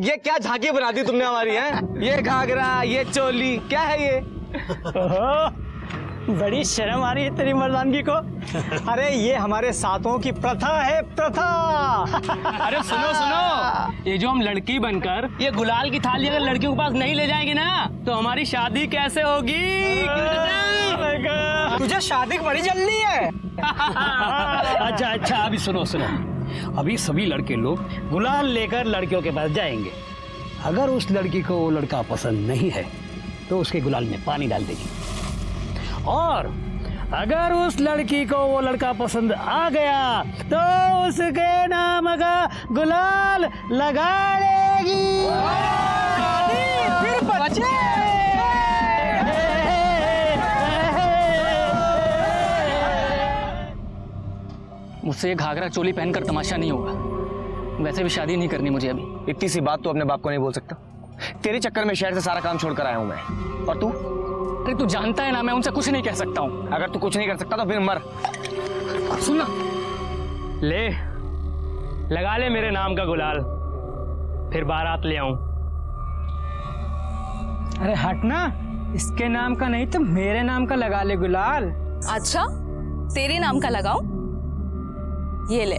ये क्या झांकी बना दी तुमने हमारी है? ये घाघरा, ये चोली, क्या है ये? बड़ी शर्म आ रही है तेरी मर्दानगी को। अरे ये हमारे सातों की प्रथा है, प्रथा। अरे सुनो सुनो, ये जो हम लड़की बनकर ये गुलाल की थाली अगर लड़कियों के पास नहीं ले जाएंगे ना तो हमारी शादी कैसे होगी? तुझे शादी की बड़ी जल्दी है। अच्छा अच्छा, अभी सुनो सुनो, अभी सभी लड़के लोग गुलाल लेकर लड़कियों के पास जाएंगे। अगर उस लड़की को वो लड़का पसंद नहीं है तो उसके गुलाल में पानी डाल देगी, और अगर उस लड़की को वो लड़का पसंद आ गया तो उसके नाम का गुलाल लगा लेगी। फिर बच्चे। मुझसे ये घाघरा चोली पहनकर तमाशा नहीं होगा। वैसे भी शादी नहीं करनी मुझे अभी। इतनी सी बात तो अपने बाप को नहीं बोल सकता? तेरे चक्कर में शहर से सारा काम छोड़ कर आया हूं मैं। और तू? अरे तू जानता है ना, मैं उनसे कुछ नहीं कह सकता हूँ। अगर तू कुछ नहीं कर सकता तो फिर मर। सुनना, ले लगा ले मेरे नाम का गुलाल, फिर बारात ले आऊं। अरे हटना, इसके नाम का नहीं तो मेरे नाम का लगा ले गुलाल। अच्छा, तेरे नाम का लगाऊं? ये ले।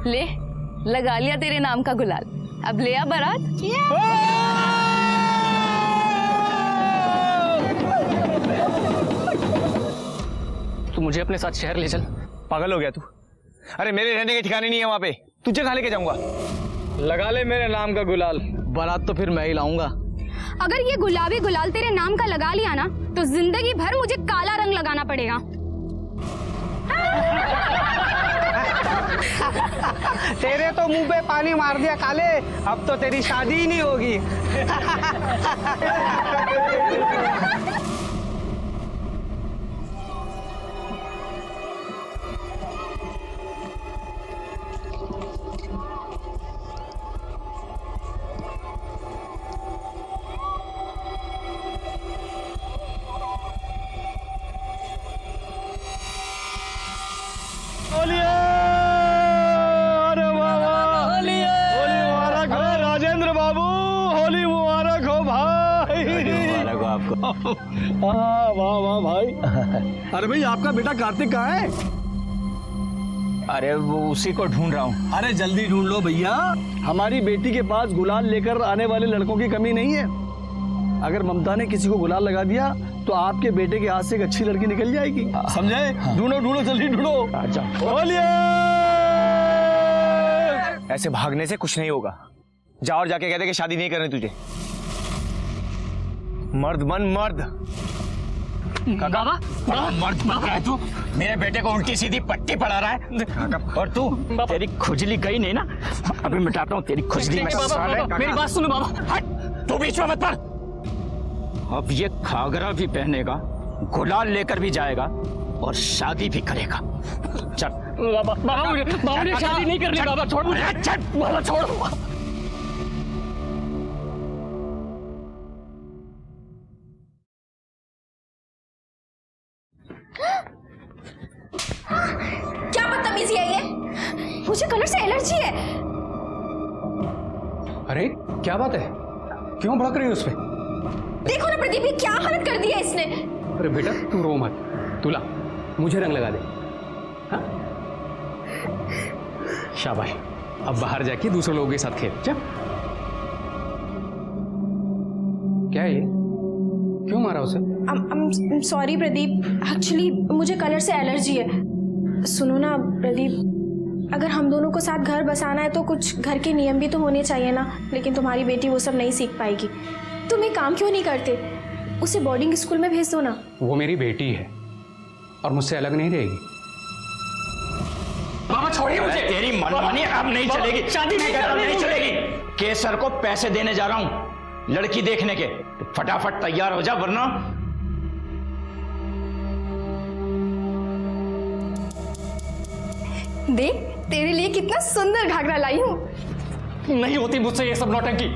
ले, लगा लिया तेरे नाम का गुलाल। अब ले आ बारात। तू मुझे अपने साथ शहर ले चल। पागल हो गया तू? अरे मेरे रहने के ठिकाने नहीं है वहां पे, तुझे कहाँ लेके जाऊंगा? लगा ले मेरे नाम का गुलाल, बारात तो फिर मैं ही लाऊंगा। अगर ये गुलाबी गुलाल तेरे नाम का लगा लिया ना तो जिंदगी भर मुझे काला रंग लगाना पड़ेगा। तेरे तो मुंह पे पानी मार दिया काले, अब तो तेरी शादी ही नहीं होगी। राजेंद्र बाबू, होली मुबारक हो भाई। मुबारक हो आपको। वाह वाह भाई। अरे भाई आपका बेटा कार्तिक कहाँ है? अरे वो उसी को ढूंढ रहा हूँ। अरे जल्दी ढूंढ लो भैया, हमारी बेटी के पास गुलाल लेकर आने वाले लड़कों की कमी नहीं है। अगर ममता ने किसी को गुलाल लगा दिया तो आपके बेटे के हाथ से एक अच्छी लड़की निकल जाएगी, समझे? ढूंढो ढूंढो जल्दी ढूंढो। ऐसे भागने से कुछ नहीं होगा। जा और जाके कहते कि शादी नहीं करनी तुझे। मर्द बन मर्द। बाबा मर्द बन रहा है तू? मेरे बेटे को उल्टी सीधी पट्टी पड़ा रहा है। और तू? तेरी खुजली गई नहीं ना, अभी मिटाता हूँ तेरी खुजली। मेरी बात सुनो बाबा। हट, तू बीच में मत पड़। अब ये घाघरा भी पहनेगा, गुलाल लेकर भी जाएगा और शादी भी करेगा। चल बाबा मुझे शादी नहीं करनी। बाबा छोड़ मुझे। बाबा छोड़। क्या बदतमीजी है ये? मुझे कलर से एलर्जी है। अरे क्या बात है, क्यों भड़क रही है उस पे? देखो ना प्रदीप, ये क्या हालत कर दी है इसने। अरे बेटा तू रो मत, तू ला मुझे रंग लगा दे। हाँ? शाबाश, अब बाहर जाके दूसरे लोगों के साथ खेल। क्या क्या है ये, क्यों मारा उसे? सॉरी प्रदीप, एक्चुअली मुझे कलर से एलर्जी है। सुनो ना प्रदीप, अगर हम दोनों को साथ घर बसाना है तो कुछ घर के नियम भी तो होने चाहिए ना। लेकिन तुम्हारी बेटी वो सब नहीं सीख पाएगी। तुम एक काम क्यों नहीं करते, उसे बोर्डिंग स्कूल में भेज दो ना। वो मेरी बेटी है और मुझसे अलग नहीं रहेगी। बाबा छोड़िए मुझे। तेरी मनमानी अब नहीं चलेगी, शादी नहीं चलेगी। केसर को पैसे देने जा रहा हूँ लड़की देखने के, तो फटाफट तैयार हो जा वरना। देख तेरे लिए कितना सुंदर घाघरा लाई हूँ। नहीं होती मुझसे ये सब नौटंकी।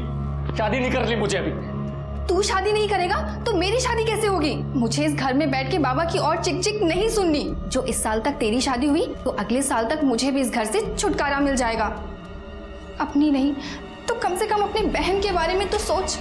शादी नहीं करनी मुझे अभी। तू शादी नहीं करेगा तो मेरी शादी कैसे होगी? मुझे इस घर में बैठ के बाबा की और चिक चिक नहीं सुननी। जो इस साल तक तेरी शादी हुई तो अगले साल तक मुझे भी इस घर से छुटकारा मिल जाएगा। अपनी नहीं तो कम से कम अपनी बहन के बारे में तो सोच।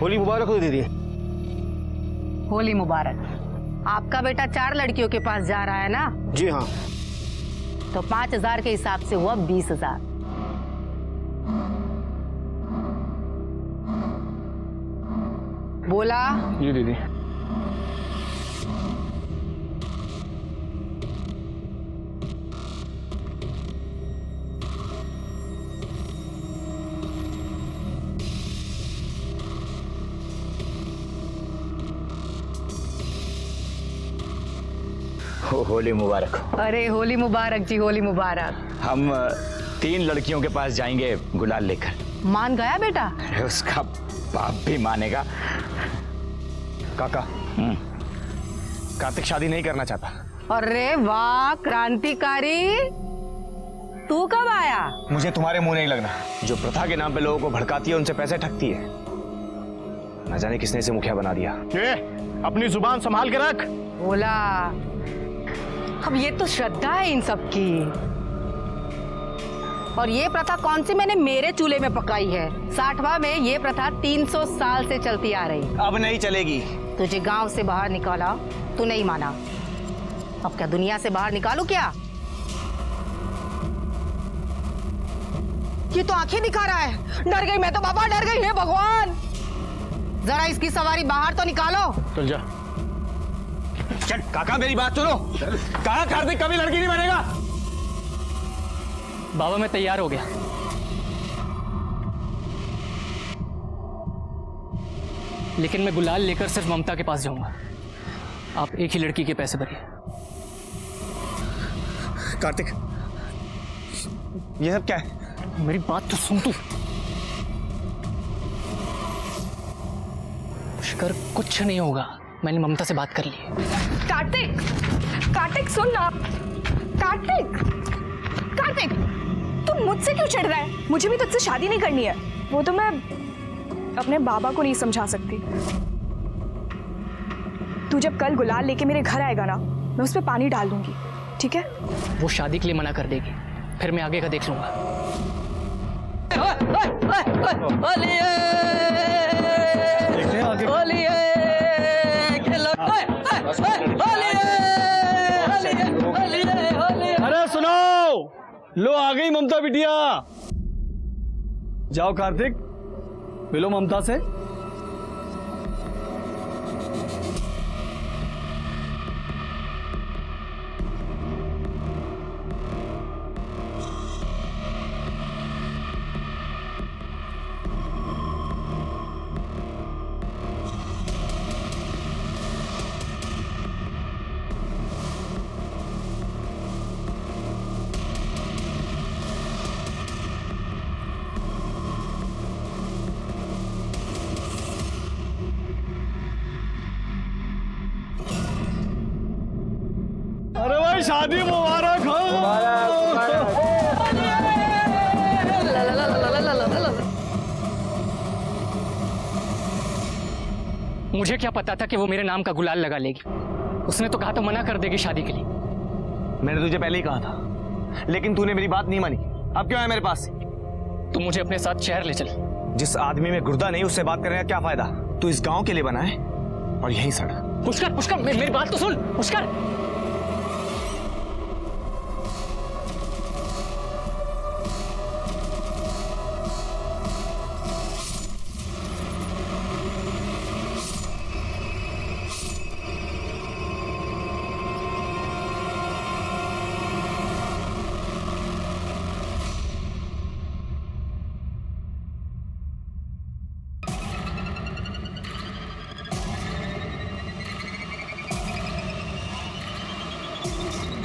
होली मुबारक हो दीदी। होली मुबारक। आपका बेटा 4 लड़कियों के पास जा रहा है ना? जी हाँ। तो 5,000 के हिसाब से हुआ 20,000। बोला? जी दीदी। होली मुबारक। अरे होली मुबारक जी, होली मुबारक। हम 3 लड़कियों के पास जाएंगे गुलाल लेकर। मान गया बेटा? अरे उसका बाप भी मानेगा। काका, कार्तिक शादी नहीं करना चाहता। अरे वाह, क्रांतिकारी। तू कब आया? मुझे तुम्हारे मुंह नहीं लगना। जो प्रथा के नाम पे लोगों को भड़काती है, उनसे पैसे ठगती है। न जाने किसने इसे मुखिया बना दिया। अपनी जुबान संभाल के रख। बोला। अब ये तो श्रद्धा है इन सब की। और ये प्रथा कौन सी मैंने मेरे चूल्हे में पकाई है? 60वां में ये प्रथा 300 साल से चलती आ रही। अब नहीं चलेगी। तुझे गांव से बाहर निकाला, तू नहीं माना। अब क्या दुनिया से बाहर निकालू क्या? ये तो आंखें दिखा रहा है। डर गई मैं तो बाबा, डर गई। हे भगवान, जरा इसकी सवारी बाहर तो निकालो। चल जा। चल काका, मेरी बात सुनो। कहा कार्तिक कभी लड़की नहीं बनेगा। बाबा मैं तैयार हो गया। लेकिन मैं गुलाल लेकर सिर्फ ममता के पास जाऊंगा। आप एक ही लड़की के पैसे भरिए। कार्तिक, ये सब क्या है? मेरी बात तो सुन तू। शिकर, कुछ नहीं होगा। मैंने ममता से बात कर ली है। कार्तिक, कार्तिक सुन ना। कार्तिक, कार्तिक, तू मुझसे क्यों चिढ़ रहा है? मुझे भी तुझसे शादी नहीं करनी है। वो तो मैं अपने बाबा को नहीं समझा सकती। तू जब कल गुलाल लेके मेरे घर आएगा ना, मैं उस पर पानी डाल दूंगी, ठीक है? वो शादी के लिए मना कर देगी, फिर मैं आगे का देख लूंगा। अरे सुनो, लो आ गई ममता बिटिया। जाओ कार्तिक, मिलो ममता से। अरे भाई शादी मुबारक हो। मुझे क्या पता था कि वो मेरे नाम का गुलाल लगा लेगी। उसने तो कहा तो मना कर देगी शादी के लिए। मैंने तुझे पहले ही कहा था, लेकिन तूने मेरी बात नहीं मानी। अब क्यों आया मेरे पास? तू मुझे अपने साथ शहर ले चल। जिस आदमी में गुर्दा नहीं, उससे बात करने का क्या फायदा? तू इस गांव के लिए बना है और यहीं सड़। पुष्कर, पुष्कर, मेरी बात तो सुन। पुष्कर,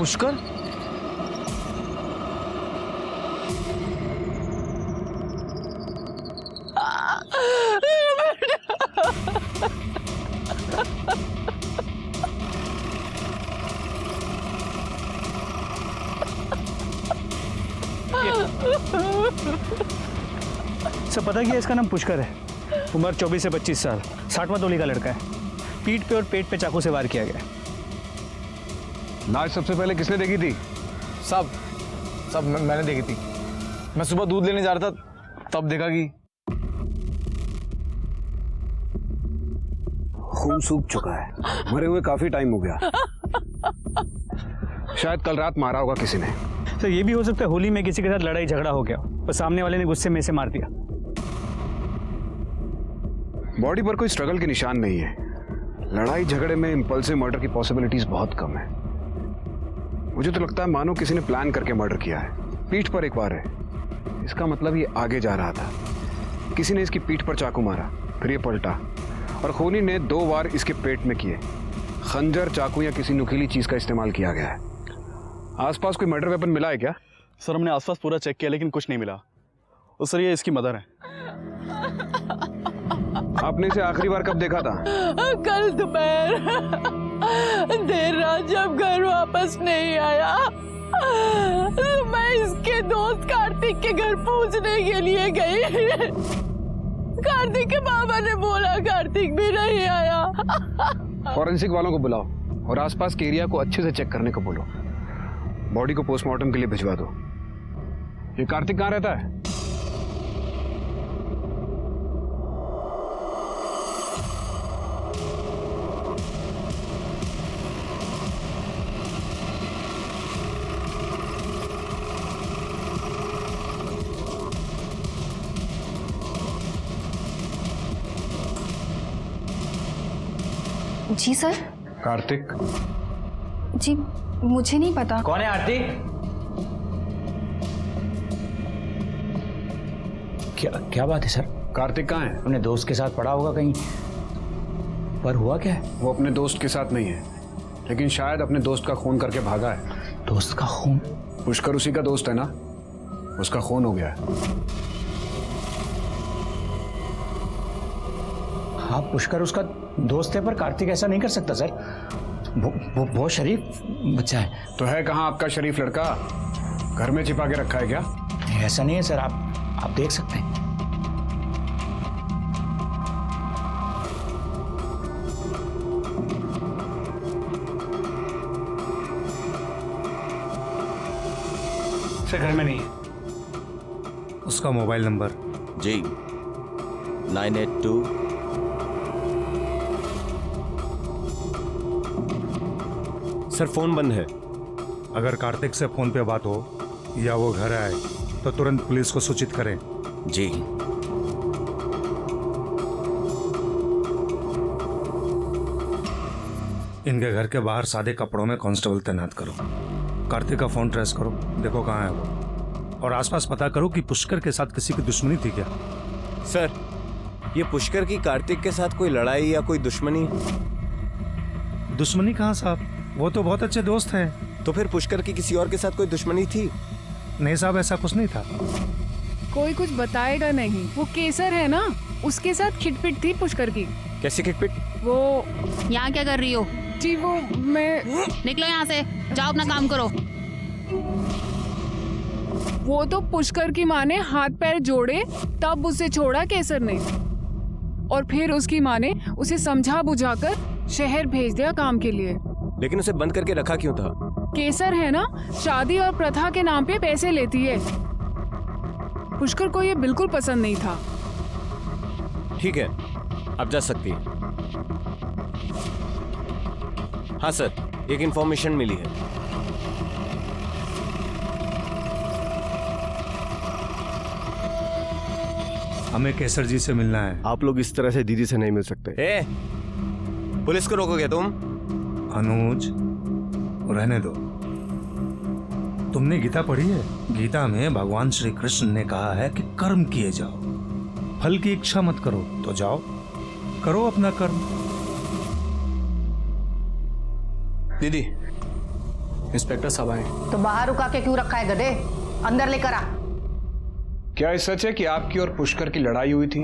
पुष्कर? सर पता क्या, इसका नाम पुष्कर है। उम्र 24 से 25 साल, 60वां तोली का लड़का है। पीठ पे और पेट पे चाकू से वार किया गया। लाश सबसे पहले किसने देखी थी? सब मैंने देखी थी। मैं सुबह दूध लेने जा रहा था, तब देखा कि खून सूख चुका है, मरे हुए काफी टाइम हो गया। शायद कल रात मारा होगा किसी ने। तो ये भी हो सकता है होली में किसी के साथ लड़ाई झगड़ा हो गया और सामने वाले ने गुस्से में से मार दिया। बॉडी पर कोई स्ट्रगल के निशान नहीं है। लड़ाई झगड़े में इंपल्सिव मर्डर की पॉसिबिलिटीज बहुत कम है। मुझे तो लगता है मानो किसी ने प्लान करके मर्डर किया है। पीठ पर एक बार है, इसका मतलब ये आगे जा रहा था। किसी ने इसकी पीठ पर चाकू मारा, फिर ये पलटा और खूनी ने 2 बार इसके पेट में किए। खंजर, चाकू या किसी नुकीली चीज का इस्तेमाल किया गया है। आसपास कोई मर्डर वेपन मिला है क्या? सर हमने आसपास पूरा चेक किया लेकिन कुछ नहीं मिला। और सर ये इसकी मदर है। आपने इसे आखिरी बार कब देखा था? कल दोपहर देर रात जब घर वापस नहीं आया तो मैं इसके दोस्त कार्तिक के घर पूछने के लिए गई। कार्तिक के बाबा ने बोला कार्तिक भी नहीं आया। फॉरेंसिक वालों को बुलाओ और आसपास के एरिया को अच्छे से चेक करने को बोलो। बॉडी को पोस्टमार्टम के लिए भिजवा दो। ये कार्तिक कहाँ रहता है? जी सर। कार्तिक? जी मुझे नहीं पता। कौन है आरती? क्या बात है सर? कार्तिक कहाँ है? अपने दोस्त के साथ पड़ा होगा कहीं। पर हुआ क्या है? वो अपने दोस्त के साथ नहीं है, लेकिन शायद अपने दोस्त का खून करके भागा है। दोस्त का खून? पुष्कर उसी का दोस्त है ना, उसका खून हो गया है। हाँ पुष्कर उसका दोस्त है, पर कार्तिक ऐसा नहीं कर सकता सर। वो बहुत शरीफ बच्चा है। तो है कहाँ आपका शरीफ लड़का? घर में छिपा के रखा है क्या? ऐसा नहीं है सर, आप देख सकते हैं। सर घर में नहीं है। उसका मोबाइल नंबर? जी 982। सर फोन बंद है। अगर कार्तिक से फोन पे बात हो या वो घर आए तो तुरंत पुलिस को सूचित करें। जी। इनके घर के बाहर सादे कपड़ों में कांस्टेबल तैनात करो। कार्तिक का फोन ट्रेस करो, देखो कहाँ है वो। और आसपास पता करो कि पुष्कर के साथ किसी की दुश्मनी थी क्या। सर ये पुष्कर की कार्तिक के साथ कोई लड़ाई या कोई दुश्मनी? दुश्मनी कहाँ साहब, वो तो बहुत अच्छे दोस्त हैं। तो फिर पुष्कर की किसी और के साथ कोई दुश्मनी थी? नहीं साहब, ऐसा कुछ नहीं था। कोई कुछ बताएगा नहीं। वो केसर है ना, उसके साथ खिटपिट थी पुष्कर की। कैसे खिटपिट? वो यहाँ क्या कर रही हो? जी वो मैं निकलो यहाँ से, जाओ अपना काम करो। वो तो पुष्कर की माँ ने हाथ पैर जोड़े तब उसे छोड़ा केसर ने, और फिर उसकी माँ ने उसे समझा बुझाकर शहर भेज दिया काम के लिए। लेकिन उसे बंद करके रखा क्यों था? केसर है ना, शादी और प्रथा के नाम पे पैसे लेती है। पुष्कर को ये बिल्कुल पसंद नहीं था। ठीक है, आप जा सकती हैं। हाँ सर, एक इंफॉर्मेशन मिली है। हमें केसर जी से मिलना है। आप लोग इस तरह से दीदी से नहीं मिल सकते। पुलिस को रोकोगे तुम? अनुज रहने दो। तुमने गीता पढ़ी है? गीता में भगवान श्री कृष्ण ने कहा है कि कर्म किए जाओ, फल की इच्छा मत करो। तो जाओ करो अपना कर्म। दीदी इंस्पेक्टर साहब आए। तो बाहर रुका के क्यों रखा है गधे? अंदर लेकर आ। क्या ये सच है कि आपकी और पुष्कर की लड़ाई हुई थी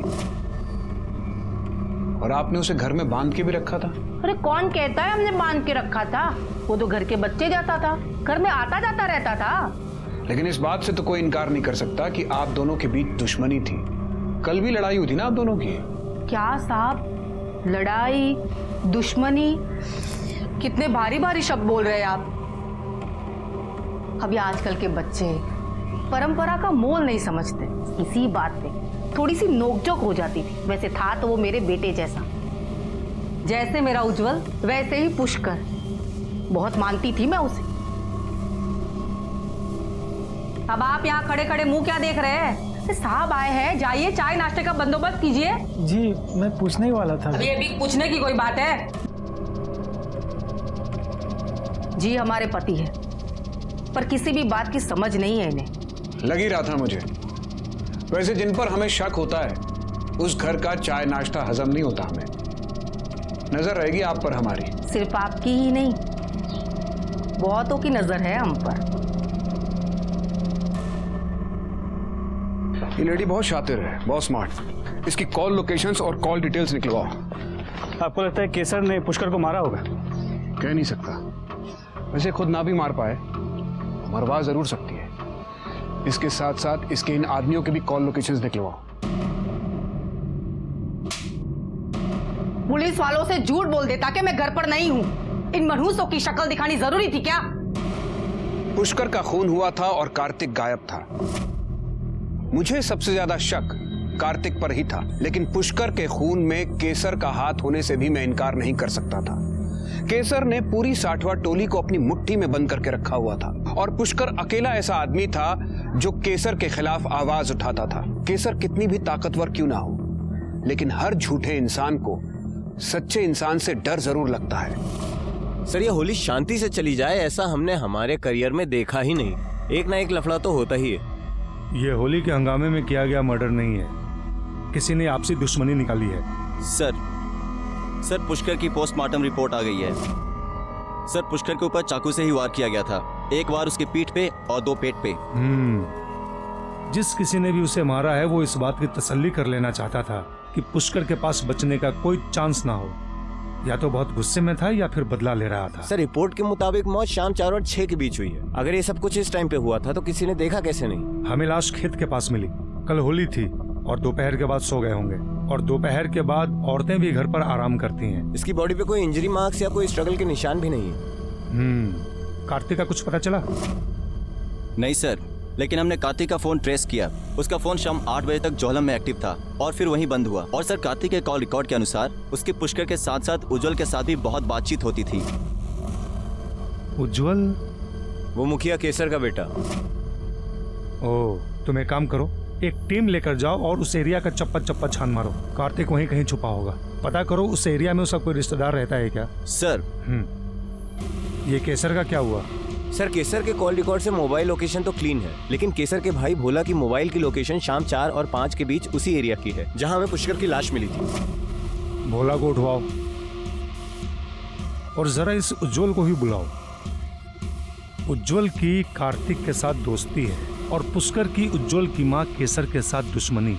और आपने उसे घर में बांध के भी रखा था? अरे कौन कहता है हमने बांध के रखा था? वो तो घर के बच्चे जाता था, घर में आता जाता रहता था। लेकिन इस बात से तो कोई इनकार नहीं कर सकता कि आप दोनों के बीच दुश्मनी थी। कल भी लड़ाई हुई थी ना आप दोनों की? क्या साहब, लड़ाई, दुश्मनी, कितने भारी भारी शब्द बोल रहे हैं आप। अभी आजकल के बच्चे परंपरा का मोल नहीं समझते। इसी बात पे थोड़ी सी नोकझोंक हो जाती थी। वैसे था तो वो मेरे बेटे जैसा, जैसे मेरा उज्जवल वैसे ही पुष्कर। बहुत मानती थी मैं उसे। अब आप यहाँ खड़े खड़े मुंह क्या देख रहे हैं? साहब आए हैं, जाइए चाय नाश्ते का बंदोबस्त कीजिए। जी मैं पूछने ही वाला था। अभी पूछने की कोई बात है? जी हमारे पति है, पर किसी भी बात की समझ नहीं है इन्हें। लग ही रहा था मुझे। वैसे जिन पर हमें शक होता है उस घर का चाय नाश्ता हजम नहीं होता हमें। नजर रहेगी आप पर हमारी। सिर्फ आपकी ही नहीं, बहुतों की नजर है हम पर। ये लेडी बहुत शातिर है, बहुत स्मार्ट। इसकी कॉल लोकेशंस और कॉल डिटेल्स निकलवाओ। आपको लगता है केसर ने पुष्कर को मारा होगा? कह नहीं सकता। वैसे खुद ना भी मार पाए, मरवा जरूर सकती है। इसके साथ साथ इसके इन आदमियों के भी कॉल लोकेशंस निकलवाओ। पुलिस वालों से झूठ बोल देता कि मैं घर पर नहीं हूं। इन मनहूसों की शक्ल दिखानी जरूरी थी क्या? पुष्कर का खून हुआ था और कार्तिक गायब था। मुझे सबसे ज्यादा शक कार्तिक पर ही था, लेकिन पुष्कर के खून में केसर का हाथ होने से भी मैं इनकार नहीं कर सकता था। केसर ने पूरी साठवा टोली को अपनी मुट्ठी में बंद करके रखा हुआ था और पुष्कर अकेला ऐसा आदमी था जो केसर के खिलाफ आवाज उठाता था। केसर कितनी भी ताकतवर क्यों ना हो, लेकिन हर झूठे इंसान को सच्चे इंसान से डर जरूर लगता है। सर, ये होली शांति से चली जाए ऐसा हमने हमारे करियर में देखा ही नहीं। एक ना एक लफड़ा तो होता ही है। ये होली के हंगामे में किया गया मर्डर नहीं है, किसी ने आपसी दुश्मनी निकाली है। सर पुष्कर की पोस्टमार्टम रिपोर्ट आ गई है। सर, पुष्कर के ऊपर चाकू से ही वार किया गया था। एक वार उसके पीठ पे और 2 पेट पे। जिस किसी ने भी उसे मारा है वो इस बात की तसल्ली कर लेना चाहता था कि पुष्कर के पास बचने का कोई चांस ना हो। या तो बहुत गुस्से में था या फिर बदला ले रहा था। सर, रिपोर्ट के मुताबिक मौत शाम 4 और 6 के बीच हुई है। अगर ये सब कुछ इस टाइम पे हुआ था तो किसी ने देखा कैसे नहीं? हमें लाश खेत के पास मिली। कल होली थी और दोपहर के बाद सो गए होंगे, और दोपहर के बाद औरतें भी घर पर आराम करती हैं। इसकी बॉडी पे कोई इंजरी मार्क्स या कोई स्ट्रगल के निशान भी नहीं है। कार्तिक का कुछ पता चला? नहीं सर, लेकिन हमने कार्तिक का फोन ट्रेस किया। उसका फोन शाम 8 बजे तक जोहलम में एक्टिव था और फिर वहीं बंद हुआ। और सर, कार्तिक के कॉल रिकॉर्ड के अनुसार उसके पुष्कर के साथ साथ उज्जवल के साथ भी बहुत बातचीत होती थी। उज्जवल? वो मुखिया केसर का बेटा। ओह, तुम एक काम करो, एक टीम लेकर जाओ और उस एरिया का चप्पा चप्पा छान मारो। कार्तिक वहीं कहीं छुपा होगा। पता करो उस एरिया में उसका कोई रिश्तेदार रहता है क्या? सर, ये केसर का क्या हुआ? सर, केसर के कॉल रिकॉर्ड से मोबाइल लोकेशन तो क्लीन है, लेकिन केसर के भाई भोला की मोबाइल की लोकेशन शाम 4 और 5 के बीच उसी एरिया की है जहां हमें पुष्कर की लाश मिली थी। भोला को उठवाओ और जरा इस उज्जवल को ही बुलाओ। उज्जवल की कार्तिक के साथ दोस्ती है और पुष्कर की उज्जवल की मां केसर के साथ दुश्मनी।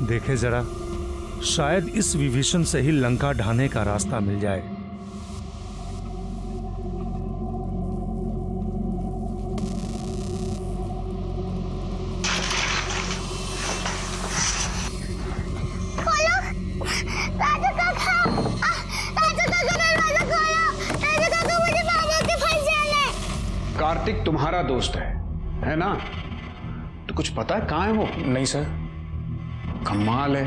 देखे जरा, शायद इस विभीषण से ही लंका ढाने का रास्ता मिल जाए। कार्तिक तुम्हारा दोस्त है ना? तो कुछ पता है कहाँ है वो? नहीं सर। कमाल है,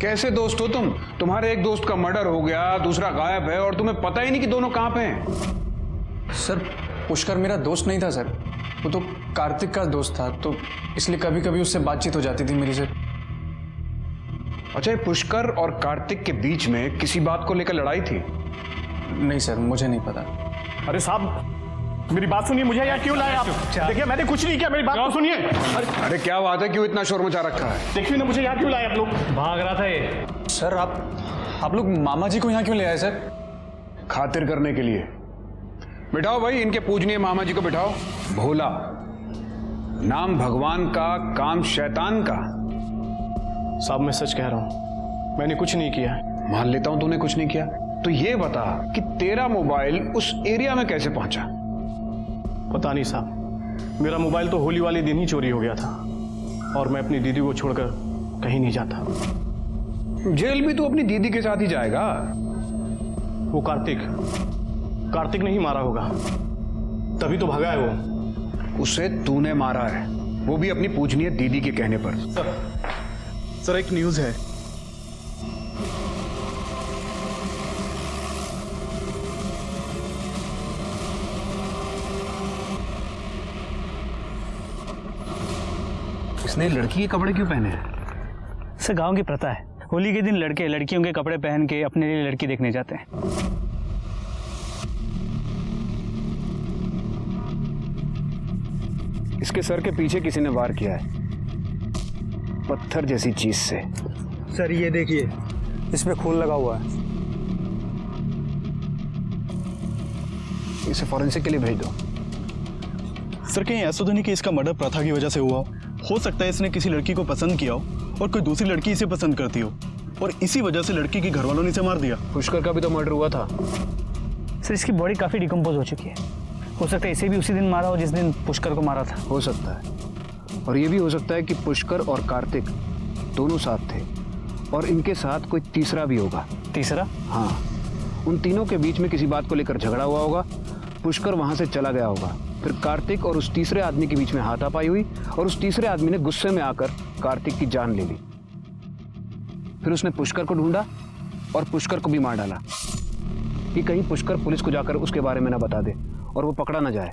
कैसे दोस्त हो तुम? तुम्हारे एक दोस्त का मर्डर हो गया, दूसरा गायब है और तुम्हें पता ही नहीं कि दोनों कहाँ पे हैं। सर, पुष्कर मेरा दोस्त नहीं था सर, वो तो कार्तिक का दोस्त था, तो इसलिए कभी कभी उससे बातचीत हो जाती थी मेरी सर। अच्छा, पुष्कर और कार्तिक के बीच में किसी बात को लेकर लड़ाई थी? नहीं सर, मुझे नहीं पता। अरे साहब, मेरी बात सुनिए, मुझे यहाँ क्यों लाए आप? देखिए, मैंने कुछ नहीं किया, मेरी बात तो सुनिए। अरे क्या बात है, क्यों इतना शोर मचा रखा है? देखिए ना, मुझे यहाँ क्यों लाए आप लोग? भाग रहा था ये। सर, आप लोग मामा जी को यहाँ क्यों ले आए सर? खातिर करने के लिए। बिठाओ भाई, इनके पूजनीय मामा जी को बिठाओ। भोला नाम भगवान का, काम शैतान का। साहब मैं सच कह रहा हूं, मैंने कुछ नहीं किया। मान लेता हूं तूने कुछ नहीं किया, तो ये बता कि तेरा मोबाइल उस एरिया में कैसे पहुंचा? पता नहीं साहब, मेरा मोबाइल तो होली वाले दिन ही चोरी हो गया था और मैं अपनी दीदी को छोड़कर कहीं नहीं जाता। जेल भी तू अपनी दीदी के साथ ही जाएगा। वो कार्तिक ने ही मारा होगा, तभी तो भागा है वो। उसे तूने मारा है, वो भी अपनी पूजनीय दीदी के कहने पर। सर एक न्यूज़ है। इसने लड़की के कपड़े क्यों पहने हैं? सर गांव की प्रथा है, होली के दिन लड़के लड़कियों के कपड़े पहन के अपने लिए लड़की देखने जाते हैं। इसके सर के पीछे किसी ने वार किया है, पत्थर जैसी चीज से। सर ये देखिए, इसमें खून लगा हुआ है। इसे फॉरेंसिक के लिए भेज दो। सर कहीं ऐसा तो नहीं कि इसका मर्डर प्रथा की वजह से हुआ हो सकता है इसने किसी लड़की को पसंद किया हो और कोई दूसरी लड़की इसे पसंद करती हो और इसी वजह से लड़की के घर वालों ने इसे मार दिया। पुष्कर का भी तो मर्डर हुआ था। सर इसकी बॉडी काफी डिकम्पोज हो चुकी है, हो सकता है इसे भी उसी दिन मारा हो जिस दिन पुष्कर को मारा था। हो सकता है, और ये भी हो सकता है कि पुष्कर और कार्तिक दोनों साथ थे और इनके साथ कोई तीसरा भी होगा। तीसरा? हाँ, उन तीनों के बीच में किसी बात को लेकर झगड़ा हुआ होगा, पुष्कर वहां से चला गया होगा, फिर कार्तिक और उस तीसरे आदमी के बीच में हाथापाई हुई और उस तीसरे आदमी ने गुस्से में आकर कार्तिक की जान ले ली। फिर उसने पुष्कर को ढूंढा और पुष्कर को भी मार डाला कि कहीं पुष्कर पुलिस को जाकर उसके बारे में ना बता दे और वो पकड़ा ना जाए।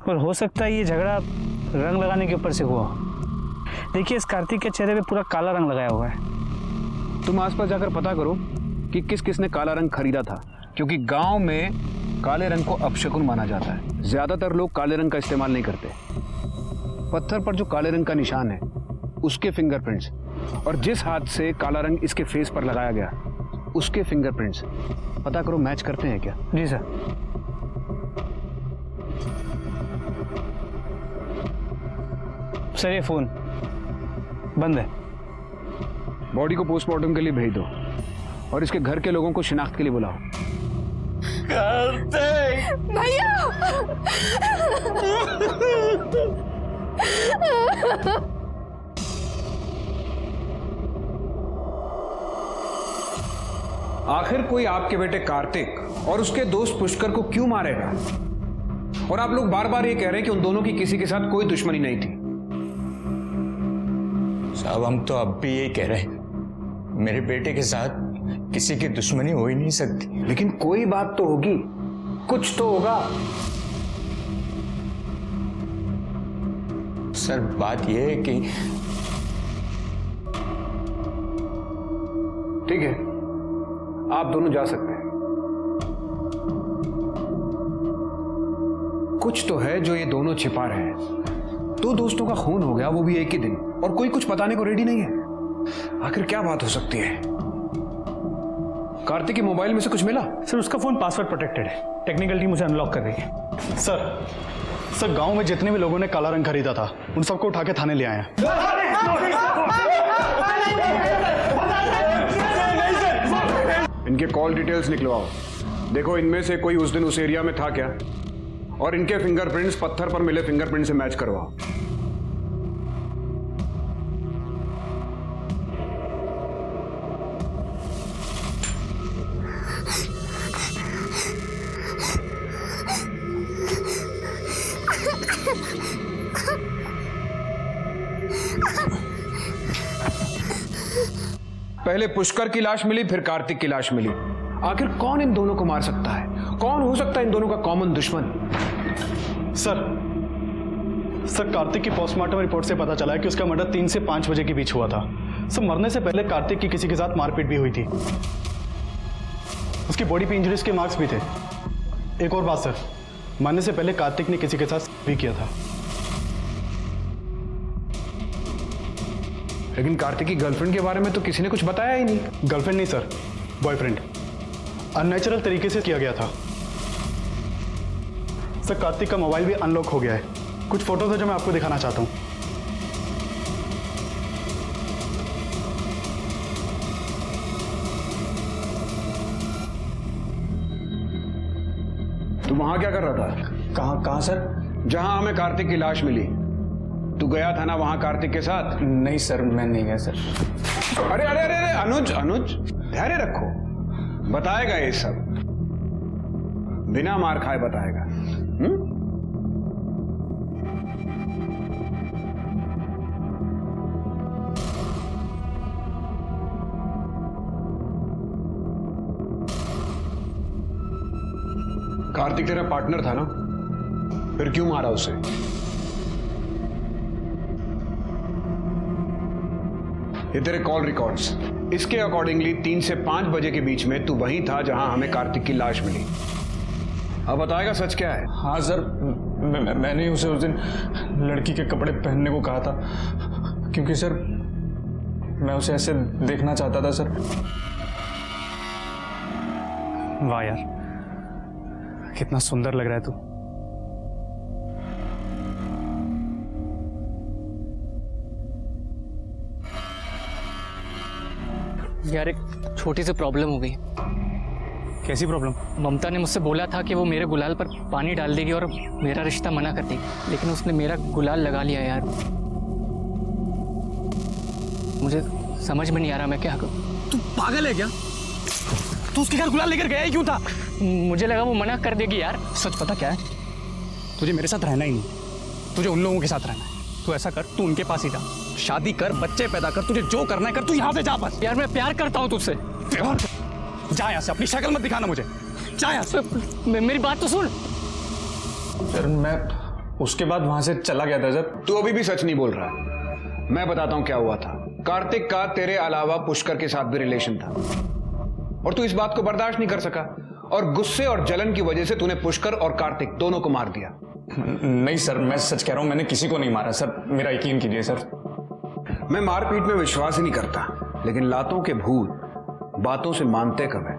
और हो सकता है ये झगड़ा रंग लगाने के ऊपर से हुआ। देखिए इस कार्तिक के चेहरे पे पूरा काला रंग लगाया हुआ है। तुम आसपास जाकर पता करो कि किस किसने काला रंग खरीदा था, क्योंकि गांव में काले रंग को अपशकुन माना जाता है। ज्यादातर लोग काले रंग का इस्तेमाल नहीं करते। पत्थर पर जो काले रंग का निशान है उसके फिंगरप्रिंट्स और जिस हाथ से काला रंग इसके फेस पर लगाया गया उसके फिंगरप्रिंट्स पता करो मैच करते हैं क्या? जी सर। सर ये फोन बंद है। बॉडी को पोस्टमार्टम के लिए भेज दो और इसके घर के लोगों को शिनाख्त के लिए बुलाओ। भैया आखिर कोई आपके बेटे कार्तिक और उसके दोस्त पुष्कर को क्यों मारेगा? और आप लोग बार बार ये कह रहे हैं कि उन दोनों की किसी के साथ कोई दुश्मनी नहीं थी। साहब हम तो अब भी यही कह रहे हैं, मेरे बेटे के साथ किसी की दुश्मनी हो ही नहीं सकती। लेकिन कोई बात तो होगी, कुछ तो होगा। सर बात यह है कि ठीक है, आप दोनों जा सकते हैं। कुछ तो है जो ये दोनों छिपा रहे हैं। दो दोस्तों का खून हो गया, वो भी एक ही दिन, और कोई कुछ बताने को रेडी नहीं है। आखिर क्या बात हो सकती है? कार्तिक के मोबाइल में से कुछ मिला? सर उसका फोन पासवर्ड प्रोटेक्टेड है, टेक्निकल टीम उसे अनलॉक कर रही है। सर गांव में जितने भी लोगों ने काला रंग खरीदा था उन सबको उठा के थाने ले आए हैं। इनके कॉल डिटेल्स निकलवाओ, देखो इनमें से कोई उस दिन उस एरिया में था क्या, और इनके फिंगरप्रिंट्स पत्थर पर मिले फिंगरप्रिंट से मैच करवाओ। पहले पुष्कर की लाश मिली, फिर कार्तिक की लाश मिली। आखिर कौन इन दोनों को मार सकता है? कौन हो सकता है इन दोनों का कॉमन दुश्मन? सर कार्तिक की पोस्टमार्टम रिपोर्ट से पता चला है कि उसका मर्डर 3 से 5 बजे के बीच हुआ था। सर मरने से पहले कार्तिक की किसी के साथ मारपीट भी हुई थी। उसकी बॉडी पे इंजरीज के मार्क्स भी थे। एक और बात सर, मरने से पहले कार्तिक ने किसी के साथ भी किया था। लेकिन कार्तिक की गर्लफ्रेंड के बारे में तो किसी ने कुछ बताया ही नहीं। गर्लफ्रेंड नहीं सर, बॉयफ्रेंड। अननेचुरल तरीके से किया गया था। सर कार्तिक का मोबाइल भी अनलॉक हो गया है। कुछ फोटोज है जो मैं आपको दिखाना चाहता हूँ। तू वहां क्या कर रहा था? कहाँ सर? जहां हमें कार्तिक की लाश मिली। तू गया था ना वहां कार्तिक के साथ? नहीं सर, मैं नहीं गया सर। अरे अरे अरे अरे अनुज धैर्य रखो, बताएगा ये सब, बिना मार खाए बताएगा। कार्तिक तेरा पार्टनर था ना, फिर क्यों मारा उसे? ये तेरे कॉल रिकॉर्ड्स, इसके अकॉर्डिंगली 3 से 5 बजे के बीच में तू वहीं था जहां हमें कार्तिक की लाश मिली। अब बताएगा सच क्या है? हाँ सर, मैंने उसे उस दिन लड़की के कपड़े पहनने को कहा था, क्योंकि सर मैं उसे ऐसे देखना चाहता था सर। वाह यार, कितना सुंदर लग रहा है तू। यार एक छोटी सी प्रॉब्लम हो गई। कैसी प्रॉब्लम? ममता ने मुझसे बोला था कि वो मेरे गुलाल पर पानी डाल देगी और मेरा रिश्ता मना कर देगी, लेकिन उसने मेरा गुलाल लगा लिया यार। मुझे समझ में नहीं आ रहा मैं क्या करूं। तू पागल है क्या? तू उसके घर गुलाल लेकर गया ही क्यों था? मुझे लगा वो मना कर देगी यार। सच पता क्या है? तुझे मेरे साथ रहना ही नहीं, तुझे उन लोगों के साथ रहना है। तू ऐसा कर, तू उनके पास ही जा, शादी कर, बच्चे पैदा कर, तुझे जो करना है कर, तू यहाँ से जा बस। यार मैं प्यार करता हूँ तुझसे। जा यहाँ से, अपनी शक्ल मत दिखाना मुझे, जा यहाँ से। मेरी बात तो सुन। सर मैं उसके बाद वहां से चला गया था सर। तू अभी भी सच नहीं बोल रहा। मैं बताता हूं क्या हुआ था। कार्तिक का तेरे अलावा पुष्कर के साथ भी रिलेशन था और तू इस बात को बर्दाश्त नहीं कर सका और गुस्से और जलन की वजह से तूने पुष्कर और कार्तिक दोनों को मार दिया। नहीं सर, मैं सच कह रहा हूं, मैंने किसी को नहीं मारा सर, मेरा यकीन कीजिए सर। मैं मारपीट में विश्वास ही नहीं करता, लेकिन लातों के भूत बातों से मानते कब है?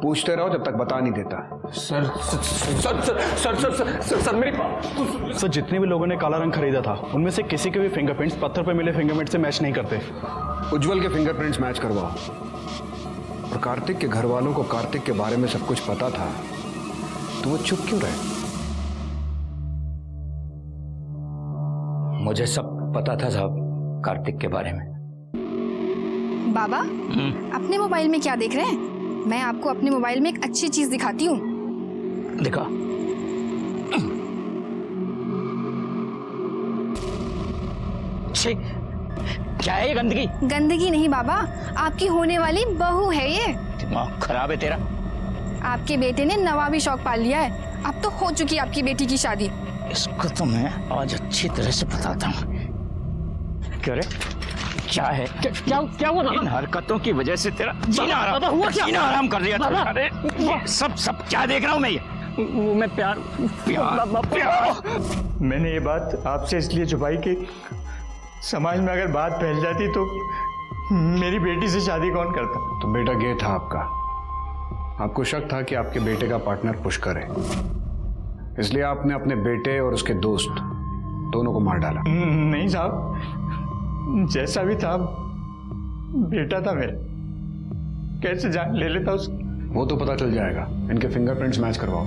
पूछते रहो जब तक बता नहीं देता। Sir sir sir sir sir sir sir मेरी सर जितने भी लोगों ने काला रंग खरीदा था उनमें से किसी के भी फिंगरप्रिंट्स पत्थर पर मिले फिंगरप्रिंट से मैच नहीं करते। उज्जवल के फिंगरप्रिंट्स मैच करवाओ। और कार्तिक के घर वालों को कार्तिक के बारे में सब कुछ पता था, तो वो चुप क्यों रहे? मुझे सब पता था साहब कार्तिक के बारे में। बाबा, अपने मोबाइल में क्या देख रहे हैं? मैं आपको अपने मोबाइल में एक अच्छी चीज दिखाती हूँ। दिखा। क्या है ये गंदगी? गंदगी नहीं बाबा, आपकी होने वाली बहू है ये। दिमाग खराब है तेरा। आपके बेटे ने नवाबी शौक पाल लिया है। अब तो हो चुकी है आपकी बेटी की शादी। इसको तो मैं आज अच्छी तरह से बताता हूँ। क्या रे? क्या है? क्या हुआ? इन हरकतों की वजह से तेरा जीना आराम कर दिया। अरे सब क्या देख रहा हूँ मैं? ये वो मैं प्यार। मैंने ये बात आपसे इसलिए छुपाई कि समाज में अगर बात फैल जाती तो मेरी बेटी से शादी कौन करता। तो बेटा गे था आपका। आपको शक था कि आपके बेटे का पार्टनर पुष्कर है, इसलिए आपने अपने बेटे और उसके दोस्त दोनों को मार डाला। नहीं साहब, जैसा भी था बेटा था मेरा, कैसे जान ले लेता उसकी? वो तो पता चल जाएगा। इनके फिंगरप्रिंट्स मैच करवाओ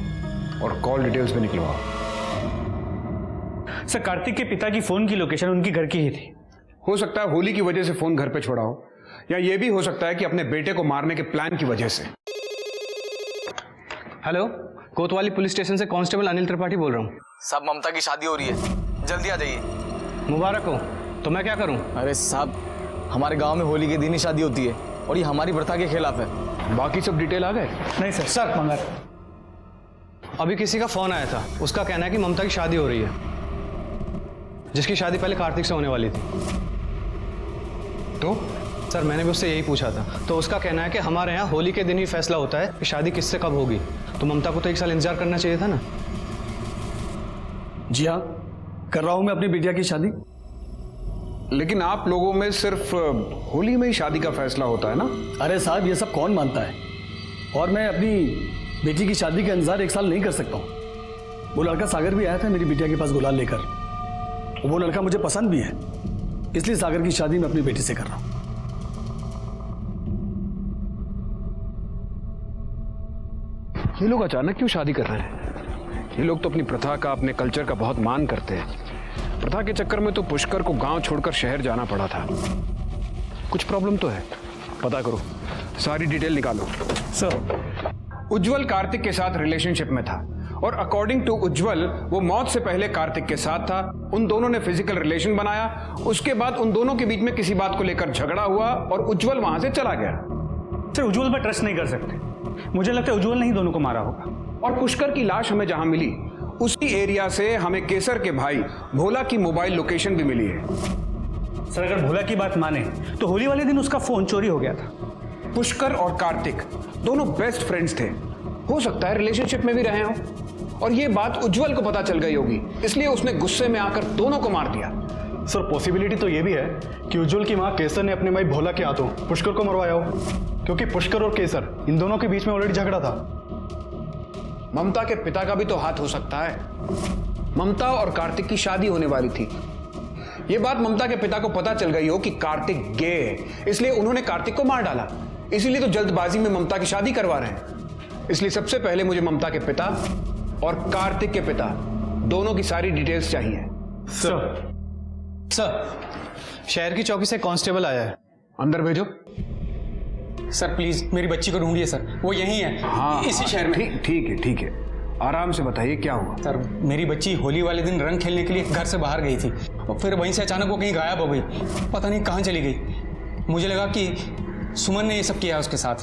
और कॉल डिटेल्स भी निकलवाओ। सर कार्तिक के पिता की फोन की लोकेशन उनकी घर की ही थी। हो सकता है होली की वजह से फोन घर पे छोड़ा हो, या ये भी हो सकता है कि अपने बेटे को मारने के प्लान की वजह से। हेलो, कोतवाली पुलिस स्टेशन से कांस्टेबल अनिल त्रिपाठी बोल रहा हूँ। साहब ममता की शादी हो रही है, जल्दी आ जाइए। मुबारक हो। तो मैं क्या करूँ? अरे साहब, हमारे गांव में होली के दिन ही शादी होती है और ये हमारी प्रथा के खिलाफ है। बाकी सब डिटेल आ गए? नहीं सर मगर अभी किसी का फोन आया था, उसका कहना है कि ममता की शादी हो रही है, जिसकी शादी पहले कार्तिक से होने वाली थी। तो सर मैंने भी उससे यही पूछा था, तो उसका कहना है कि हमारे यहाँ होली के दिन ही फैसला होता है कि शादी किससे कब होगी। तो ममता को तो 1 साल इंतजार करना चाहिए था ना। जी हाँ, कर रहा हूं मैं अपनी बिटिया की शादी। लेकिन आप लोगों में सिर्फ होली में ही शादी का फैसला होता है ना? अरे साहब, ये सब कौन मानता है? और मैं अपनी बेटी की शादी का इंतजार 1 साल नहीं कर सकता हूँ। वो लड़का सागर भी आया था मेरी बिटिया के पास गुलाल लेकर। वो लड़का मुझे पसंद भी है, इसलिए सागर की शादी मैं अपनी बेटी से कर रहा हूं। ये लोग अचानक क्यों शादी कर रहे हैं? ये लोग तो अपनी प्रथा का, अपने कल्चर का बहुत मान करते हैं। प्रथा के चक्कर में तो पुष्कर को गांव छोड़कर शहर जाना पड़ा था। कुछ प्रॉब्लम तो है, पता करो, सारी डिटेल निकालो। सर, उज्जवल कार्तिक के साथ रिलेशनशिप में था और अकॉर्डिंग टू उज्जवल वो मौत से पहले कार्तिक के साथ था। उन दोनों ने फिजिकल रिलेशन बनाया, उसके बाद उन दोनों के बीच में किसी बात को लेकर झगड़ा हुआ और उज्जवल वहां से चला गया। सर, उज्जवल पर ट्रस्ट नहीं कर सकते। मुझे लगता है उज्जवल ने ही दोनों को मारा होगा। और पुष्कर की लाश हमें जहां मिली उसी एरिया से हमें केसर के भाई भोला की मोबाइल लोकेशन भी मिली है। सर, अगर भोला की बात माने तो होली वाले दिन उसका फोन चोरी हो गया था। पुष्कर और कार्तिक दोनों बेस्ट फ्रेंड्स थे, हो सकता है रिलेशनशिप में भी रहे हों और ये बात उज्जवल को पता चल गई होगी, इसलिए उसने गुस्से में आकर दोनों को मार दिया। सर, पॉसिबिलिटी तो ये भी है कि उज्जवल की मां केसर ने अपने भाई भोला के हाथों पुष्कर को मरवाया हो, क्योंकि पुष्कर और केसर इन दोनों के बीच में ऑलरेडी झगड़ा था। ममता के पिता का भी तो हाथ हो सकता है। ममता और कार्तिक की शादी होने वाली थी। यह बात ममता के पिता को पता चल गई हो कि कार्तिक गे है, इसलिए उन्होंने कार्तिक को मार डाला। इसीलिए तो जल्दबाजी में ममता की शादी करवा रहे हैं। इसलिए सबसे पहले मुझे ममता के पिता और कार्तिक के पिता दोनों की सारी डिटेल्स चाहिए। सर, शहर की चौकी से कांस्टेबल आया है। अंदर भेजो। सर प्लीज मेरी बच्ची को ढूंढिए सर, वो यहीं है। हाँ, इसी शहर में। ठीक है, आराम से बताइए क्या हुआ। सर, मेरी बच्ची होली वाले दिन रंग खेलने के लिए घर से बाहर गई थी और फिर वहीं से अचानक वो कहीं गायब हो गई। पता नहीं कहाँ चली गई। मुझे लगा कि सुमन ने ये सब किया उसके साथ।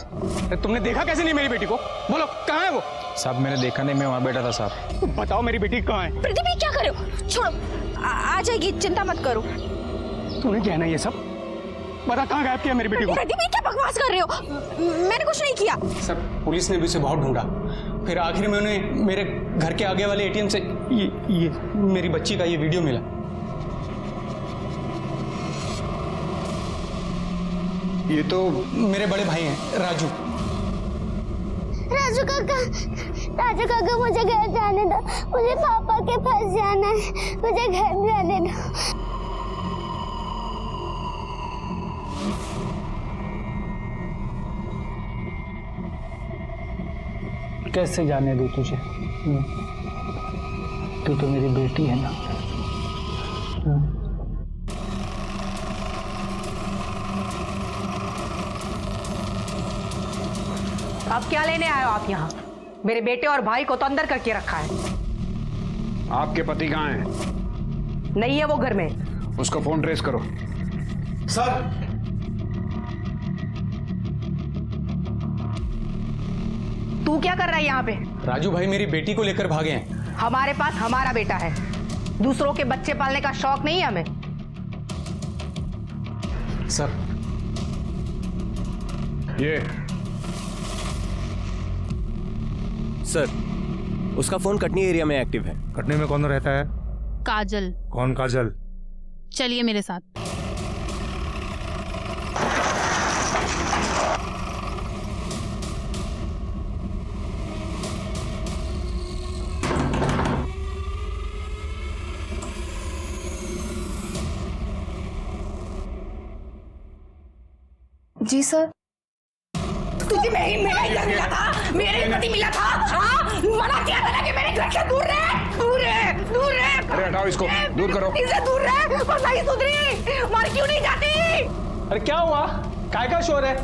तुमने देखा कैसे नहीं मेरी बेटी को? बोलो कहाँ है वो? साहब मैंने देखा नहीं, मैं वहां बैठा था साहब। बताओ मेरी बेटी कहाँ है? प्रदीप, ये क्या कर रहे हो? छोड़ो, आ जाएगी, चिंता मत करो। तूने क्या ना ये सब? बता कहाँ गायब किया मेरी बेटी को? प्रदीप, ये क्या बकवास कर रहे हो? मैंने कुछ नहीं किया। सर, पुलिस ने भी उसे बहुत ढूंढा, फिर आखिर में उन्हें मेरे घर के आगे वाले एटीएम से ये मेरी बच्ची का ये वीडियो मिला। ये तो मेरे बड़े भाई हैं, राजू काका, मुझे घर जाने दो। मुझे पापा के पास जाना है, मुझे घर जाने दो। कैसे जाने दूं तुझे? तू तो मेरी बेटी है ना। अब क्या लेने आए हो आप यहाँ? मेरे बेटे और भाई को तो अंदर करके रखा है। आपके पति कहाँ हैं? नहीं है वो घर में। उसका फोन ट्रेस करो। सर, तू क्या कर रहा है यहाँ पे? राजू भाई मेरी बेटी को लेकर भागे हैं। हमारे पास हमारा बेटा है, दूसरों के बच्चे पालने का शौक नहीं है हमें। सर, ये सर, उसका फोन कटनी एरिया में एक्टिव है। कटनी में कौन रहता है? काजल। कौन काजल? चलिए मेरे साथ। जी सर। तुझे मेरा मिला था, मेरे पति मिला था। हाँ, मना किया था ना कि मेरे घर से दूर रहे, दूर रहे। अरे हटाओ इसको, दूर करो। इससे दूर रहे, पर नहीं सुधरी, मर क्यों नहीं जाती? अरे क्या हुआ? काय का शोर है?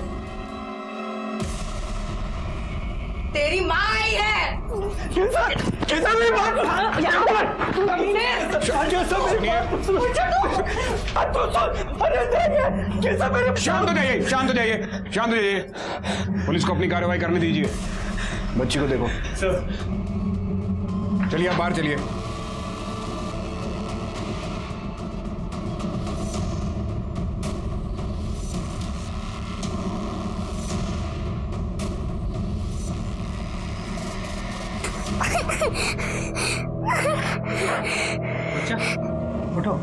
तेरी माँ आई है। शांत हो जाइए। पुलिस को अपनी कार्रवाई करने दीजिए। बच्ची को देखो। चलिए आप बाहर चलिए। बच्चा उठो।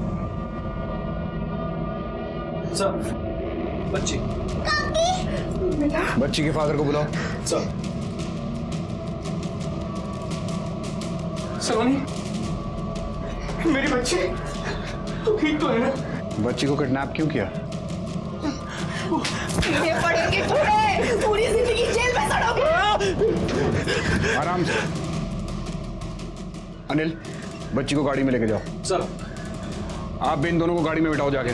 सर, बच्ची के फादर को बुलाओ। सलोनी, मेरी बच्ची तो ठीक तो है ना? बच्ची को किडनैप क्यों किया? ये पड़ेंगे थोड़े, पूरी जिंदगी जेल में सड़ोगे। आराम से। अनिल, बच्ची को गाड़ी में लेके जाओ। सर। आप भी इन दोनों को गाड़ी में बिठाओ जाके।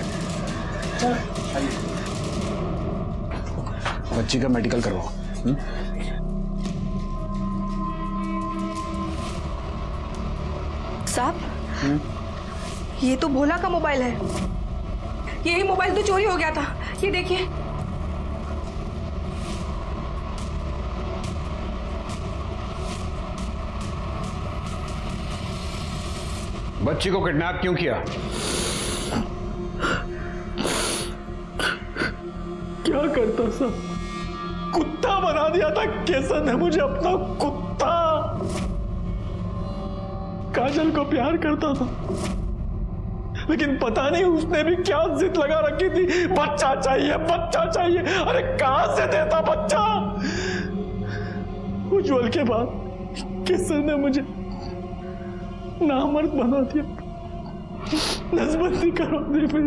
बच्ची का मेडिकल करवाओ। साहब, ये तो भोला का मोबाइल है। यही मोबाइल तो चोरी हो गया था, ये देखिए। बच्ची को किडनैप क्यों किया? क्या करता साहब, कुत्ता बना दिया था केसर ने मुझे, अपना कुत्ता। काजल को प्यार करता था, लेकिन पता नहीं उसने भी क्या जिद लगा रखी थी, बच्चा चाहिए बच्चा चाहिए। अरे कहां से देता बच्चा? उज्जवल के बाद केसर ने मुझे नामर्द बना दिया, नसबंदी करा दी। फिर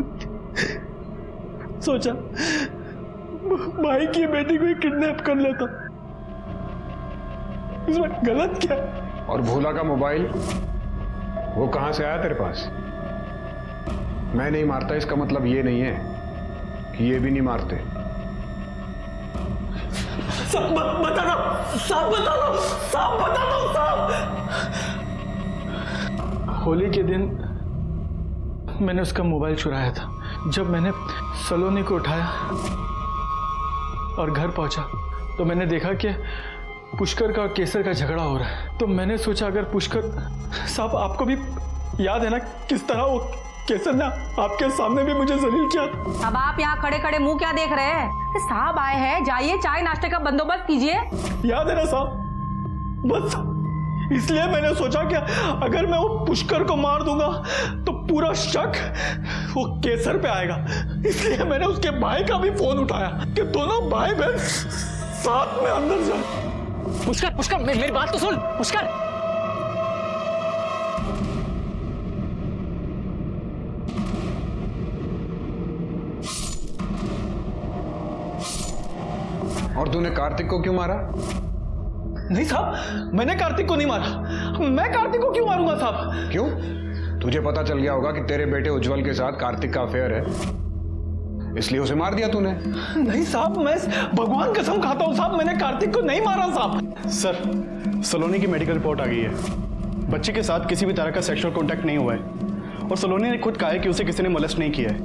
सोचा भाई की बेटी को किडनैप कर लेता, इसमें गलत क्या? और भोला का मोबाइल वो कहां से आया तेरे पास? मैं नहीं मारता इसका मतलब ये नहीं है कि ये भी नहीं मारते। साहब बता दो, साहब बता दो, साहब बता दो, साहब। होली के दिन मैंने उसका मोबाइल चुराया था। जब मैंने सलोनी को उठाया और घर पहुंचा तो मैंने देखा कि पुष्कर का और केसर का झगड़ा हो रहा है। तो मैंने सोचा अगर पुष्कर साहब, आपको भी याद है ना किस तरह वो केसर ने आपके सामने भी मुझे जलील किया। अब आप यहाँ खड़े खड़े मुंह क्या देख रहे हैं? साहब आए हैं, जाइए चाय नाश्ते का बंदोबस्त कीजिए। याद है ना साहब? बस इसलिए मैंने सोचा कि अगर मैं वो पुष्कर को मार दूंगा तो पूरा शक वो केसर पे आएगा। इसलिए मैंने उसके भाई का भी फोन उठाया कि दोनों भाई बहन साथ में अंदर जाए। पुष्कर, पुष्कर मेरी बात तो सुन। पुष्कर, और तूने कार्तिक को क्यों मारा? नहीं साहब, मैंने कार्तिक को नहीं मारा। मैं कार्तिक को क्यों मारूंगा साहब? क्यों? तुझे पता चल गया होगा कि तेरे बेटे उज्जवल के साथ कार्तिक का अफेयर है, इसलिए उसे मार दिया तूने। नहीं साहब, मैं भगवान कसम खाता हूं साहब, मैंने कार्तिक को नहीं मारा साहब। सर, सलोनी की मेडिकल रिपोर्ट आ गई है। बच्चे के साथ किसी भी तरह का सेक्सुअल कॉन्टैक्ट नहीं हुआ है और सलोनी ने खुद कहा है कि उसे किसी ने मोलेस्ट नहीं किया है।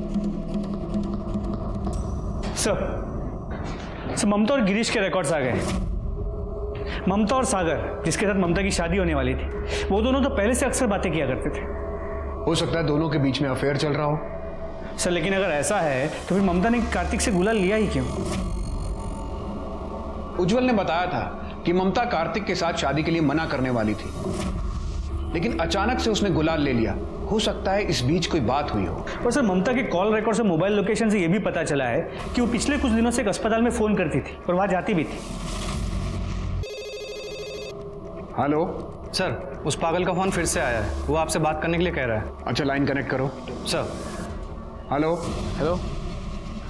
सर, ममता और गिरीश के रिकॉर्ड्स आ गए। ममता और सागर, जिसके साथ ममता की शादी होने वाली थी, वो दोनों तो पहले से अक्सर बातें किया करते थे। हो सकता है दोनों के बीच में अफेयर चल रहा हो। सर, लेकिन अगर ऐसा है तो फिर ममता ने कार्तिक से गुलाल लिया ही क्यों? उज्जवल ने बताया था कि ममता कार्तिक के साथ शादी के लिए मना करने वाली थी, लेकिन अचानक से उसने गुलाल ले लिया। हो सकता है इस बीच कोई बात हुई हो। और सर, ममता के कॉल रिकॉर्ड से मोबाइल लोकेशन से यह भी पता चला है कि वो पिछले कुछ दिनों से एक अस्पताल में फोन करती थी और वहां जाती भी थी। हेलो सर, उस पागल का फोन फिर से आया है, वो आपसे बात करने के लिए कह रहा है। अच्छा, लाइन कनेक्ट करो। सर। हेलो हेलो,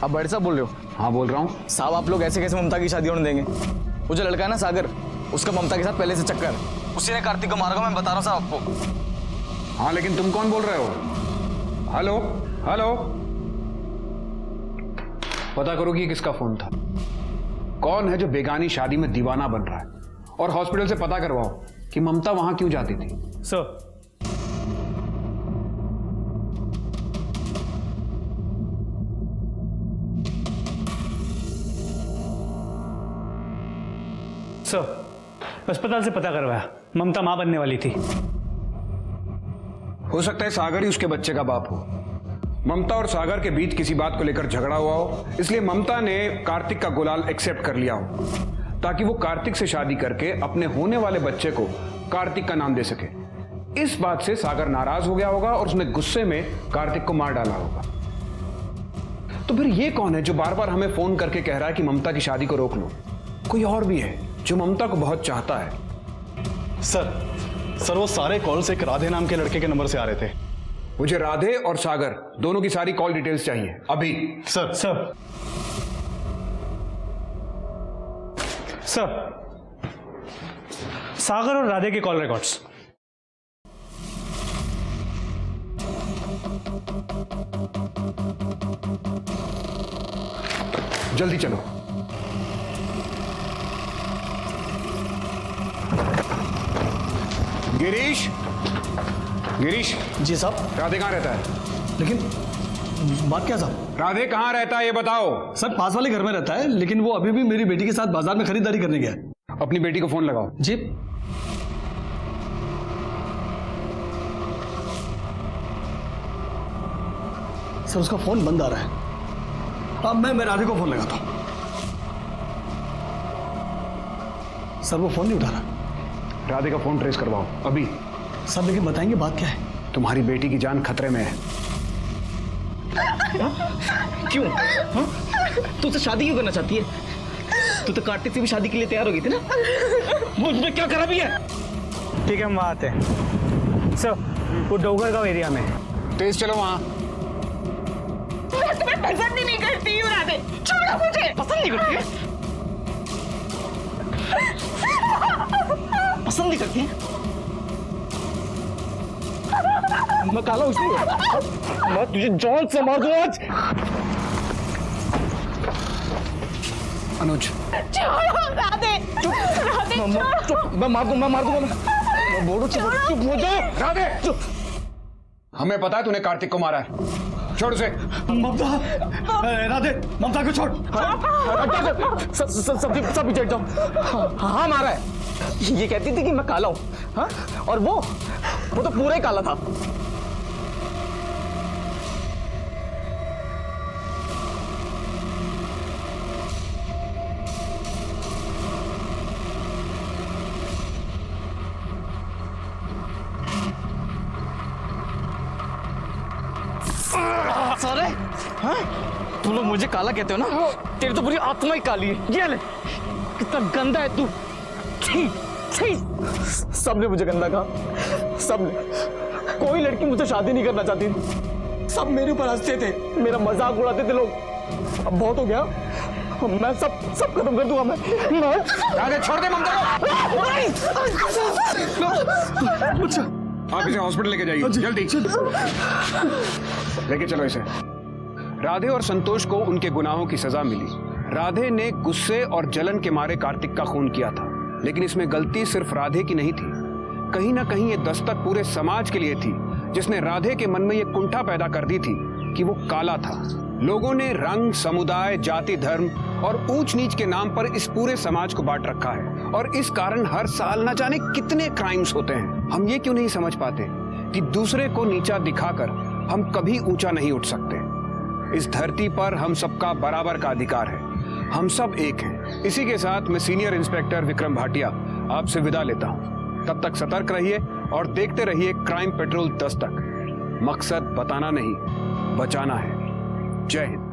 आप बड़े साहब बोल रहे हो? हाँ बोल रहा हूँ। साहब, आप लोग ऐसे कैसे ममता की शादी होने देंगे? वो जो लड़का है ना सागर, उसका ममता के साथ पहले से चक्कर, उसी ने कार्तिक को मारा। मैं बता रहा हूँ साहब आपको। हाँ, लेकिन तुम कौन बोल रहे हो? हेलो हेलो, पता करो कि किसका फोन था। कौन है जो बेगानी शादी में दीवाना बन रहा है, और हॉस्पिटल से पता करवाओ कि ममता वहां क्यों जाती थी। सर, अस्पताल से पता करवाया, ममता मां बनने वाली थी। हो सकता है सागर ही उसके बच्चे का बाप हो। ममता और सागर के बीच किसी बात को लेकर झगड़ा हुआ हो, इसलिए ममता ने कार्तिक का गुलाल एक्सेप्ट कर लिया हो, ताकि वो कार्तिक से शादी करके अपने होने वाले बच्चे को कार्तिक का नाम दे सके। इस बात से सागर नाराज हो गया होगा और उसने गुस्से में कार्तिक को मार डाला होगा। तो फिर ये कौन है जो बार बार हमें फोन करके कह रहा है कि ममता की शादी को रोक लो? कोई और भी है जो ममता को बहुत चाहता है। सर, सर वो सारे कॉल्स एक राधे नाम के लड़के के नंबर से आ रहे थे। मुझे राधे और सागर दोनों की सारी कॉल डिटेल्स चाहिए अभी। सर सर सागर और राधे के कॉल रिकॉर्ड्स। जल्दी चलो। गिरीश, गिरीश। जी साहब। राधे कहाँ रहता है? लेकिन बात क्या साहब? राधे कहाँ रहता है ये बताओ। सर पास वाले घर में रहता है, लेकिन वो अभी भी मेरी बेटी के साथ बाजार में खरीदारी करने गया है। अपनी बेटी को फोन लगाओ। जी। सर उसका फोन बंद आ रहा है। अब मैं राधे को फोन लगाता हूं। सर वो फोन नहीं उठा रहा। राधे का फोन ट्रेस करवाओ अभी। सर लेकिन बताएंगे बात क्या है? तुम्हारी बेटी की जान खतरे में है। क्यों? तू तो शादी क्यों करना चाहती है? तू तो कार्तिक से भी शादी के लिए तैयार हो गई थी ना? मुझे क्या करा भी है? ठीक है हम वहाँ आते हैं। सर वो डोगर गांव एरिया में है। तेज चलो वहाँ। मैं तुम्हें पसंद ही नहीं करती हूँ राधे, छोड़ो मुझे। पसंद नहीं करती है? पसंद नहीं करती है? मैं काला उसने मैं तुझे जान से मार दूं आज। अनुज छोड़ो राधे, चुप। मैं मार दूंगा मैं बोल रहा हूँ चुप हो जा। राधे चुप। हमें पता है तूने कार्तिक को मारा है। छोड़ उसे। ममता, राधे ममता को छोड़। सब पीछे हट जाओ। हाँ मारा है। ये कहती थी कि मैं काला हूँ, हाँ? और वो तो पूरा ही काला था। सारे हाँ? तुम लोग मुझे काला कहते हो ना? तेरी तो पूरी आत्मा ही काली है। ये ले, कितना गंदा है तू। छी, छी। सबने मुझे गंदा कहा, सबने। कोई लड़की मुझसे शादी नहीं करना चाहती थी। सब मेरे ऊपर हंसते थे, मेरा मजाक उड़ाते थे लोग। अब बहुत हो गया, मैं सब खत्म कर दूंगा। मैं राधे छोड़ दे ममता को। आप इसे हॉस्पिटल लेके जाइए जल्दी। लेके चलो इसे। राधे और संतोष को उनके गुनाहों की सजा मिली। राधे ने गुस्से और जलन के मारे कार्तिक का खून किया था, लेकिन इसमें गलती सिर्फ राधे की नहीं थी। कहीं ना कहीं ये दस्तक पूरे समाज के लिए थी, जिसने राधे के मन में ये कुंठा पैदा कर दी थी कि वो काला था। लोगों ने रंग, समुदाय, जाति, धर्म और ऊंच नीच के नाम पर इस पूरे समाज को बांट रखा है, और इस कारण हर साल न जाने कितने क्राइम्स होते हैं। हम ये क्यों नहीं समझ पाते कि दूसरे को नीचा दिखाकर हम कभी ऊंचा नहीं उठ सकते। इस धरती पर हम सबका बराबर का अधिकार है। हम सब एक हैं। इसी के साथ मैं सीनियर इंस्पेक्टर विक्रम भाटिया आपसे विदा लेता हूं। तब तक सतर्क रहिए और देखते रहिए क्राइम पेट्रोल दस्तक। मकसद बताना नहीं, बचाना है। जय हिंद।